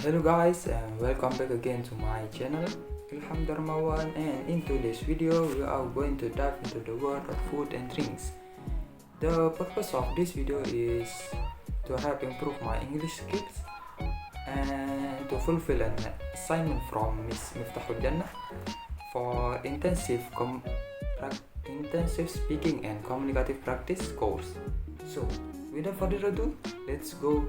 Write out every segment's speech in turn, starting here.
Hello guys and welcome back again to my channel Ilham Darmawan, and in today's video we are going to dive into the world of food and drinks. The purpose of this video is to help improve my English skills and to fulfill an assignment from Miss Miftahul Jannah for intensive speaking and communicative practice course. So without further ado, let's go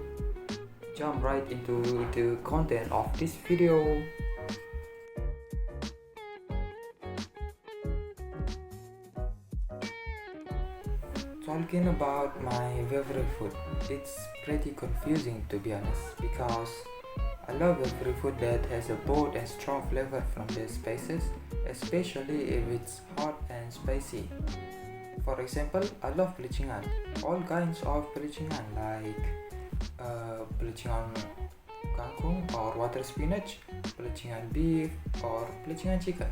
jump right into the content of this video. Talking about my favorite food, it's pretty confusing to be honest, because I love every food that has a bold and strong flavor from the spices, especially if it's hot and spicy. For example, I love pelicingan, all kinds of pelicingan like pelicingan kangkung or water spinach, pelicingan beef or pelicingan chicken.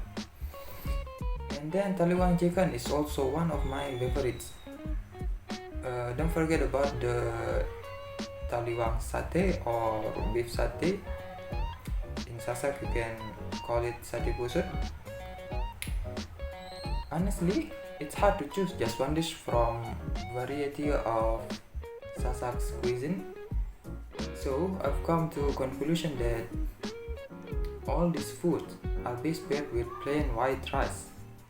And then taliwang chicken is also one of my favorites. Don't forget about the taliwang satay or beef satay. In Sasak you can call it satay busut. Honestly, it's hard to choose just one dish from variety of Sasak's cuisine. So I've come to a conclusion that all these foods are best paired with plain white rice.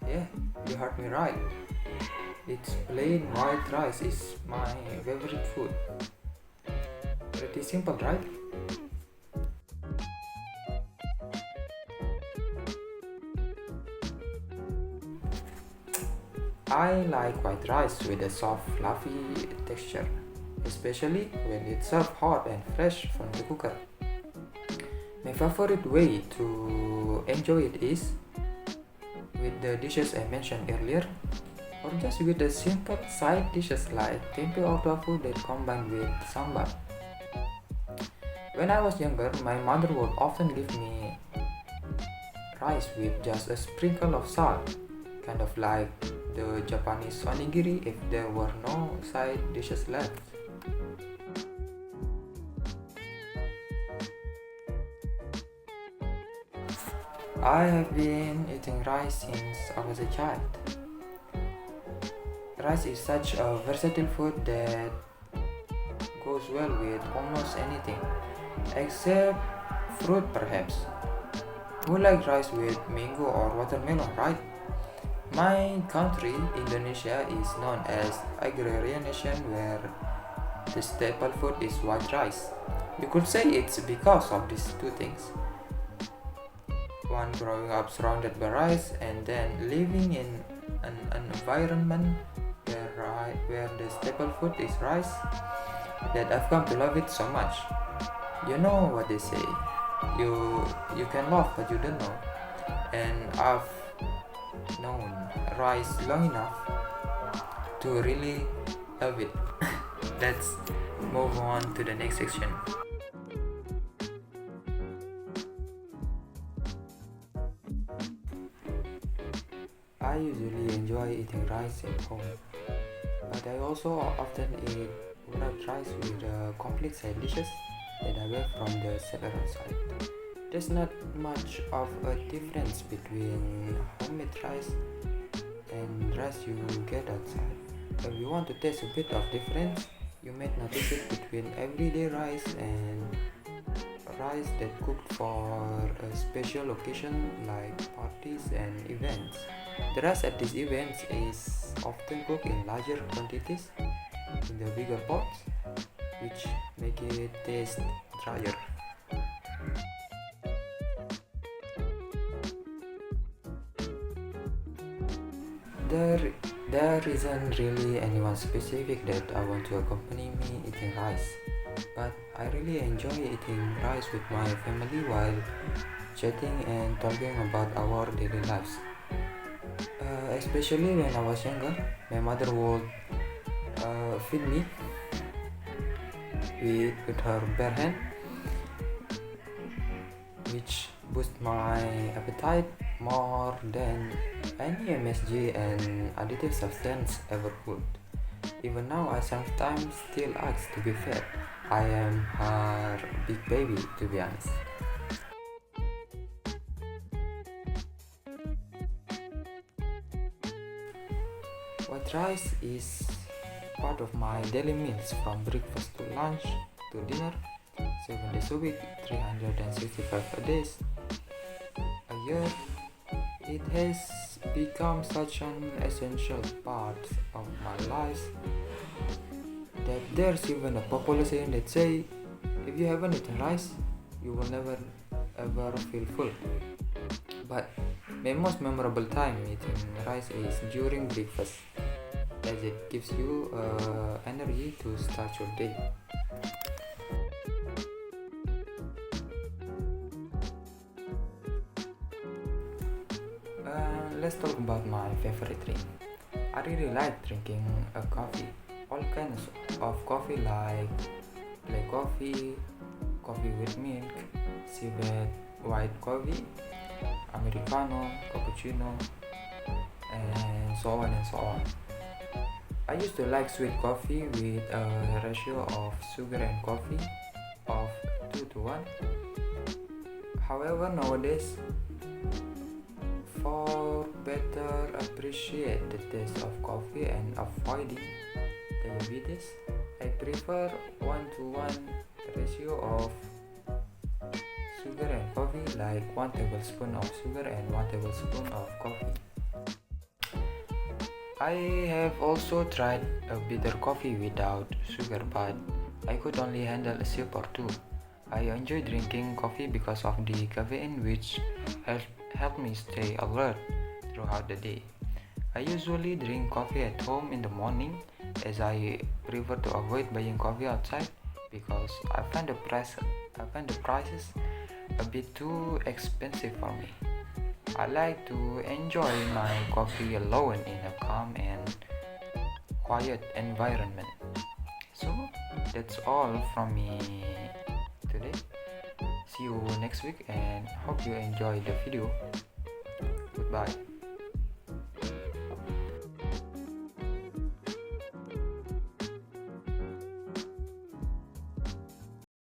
Yeah, you heard me right. It's plain white rice is my favorite food. Pretty simple, right? I like white rice with a soft, fluffy texture, especially when it's served hot and fresh from the cooker. My favorite way to enjoy it is with the dishes I mentioned earlier, or just with the simple side dishes like tempeh or tofu that combined with sambar. When I was younger, my mother would often give me rice with just a sprinkle of salt, kind of like the Japanese onigiri if there were no side dishes left. I have been eating rice since I was a child. Rice is such a versatile food that goes well with almost anything, except fruit perhaps. Who likes rice with mango or watermelon, right? My country, Indonesia, is known as agrarian nation where the staple food is white rice. You could say it's because of these two things. One growing up surrounded by rice and then living in an environment where the staple food is rice, that I've come to love it so much. You know what they say, you can love but you don't know, and I've known rice long enough to really love it. Let's move on to the next section. I usually enjoy eating rice at home, but I also often eat without rice with complete side dishes that I get from the seller outside. There's not much of a difference between homemade rice and rice you get outside. If you want to taste a bit of difference, you might notice it between everyday rice and rice that cooked for a special occasion like parties and events. The rice at these events is often cooked in larger quantities in the bigger pots, which make it taste drier. There isn't really anyone specific that I want to accompany me eating rice, but I really enjoy eating rice with my family while chatting and talking about our daily lives. Especially when I was younger, my mother would feed me with her bare hand, which boosts my appetite more than any MSG and additive substance ever could. Even now, I sometimes still ask to be fair. I am her big baby, to be honest. White rice is part of my daily meals from breakfast to lunch to dinner, 7 days a week, 365 days a year. It has become such an essential part of my life that there's even a popular saying that say, if you haven't eaten rice, you will never ever feel full. But my most memorable time eating rice is during breakfast, as it gives you energy to start your day. Let's talk about my favorite drink. I really like drinking a coffee, all kinds of coffee like black coffee, coffee with milk, civet, white coffee, americano, cappuccino, and so on and so on. I used to like sweet coffee with a ratio of sugar and coffee of 2 to 1. However, nowadays, for better appreciate the taste of coffee and avoiding diabetes, I prefer 1 to 1 ratio of sugar and coffee, like 1 tablespoon of sugar and 1 tablespoon of coffee. I have also tried a bitter coffee without sugar, but I could only handle a sip or two. I enjoy drinking coffee because of the caffeine, which help me stay alert throughout the day. I usually drink coffee at home in the morning, as I prefer to avoid buying coffee outside because I find the prices a bit too expensive for me. I like to enjoy my coffee alone in a calm and quiet environment. So that's all from me today. See you next week and hope you enjoy the video. Goodbye.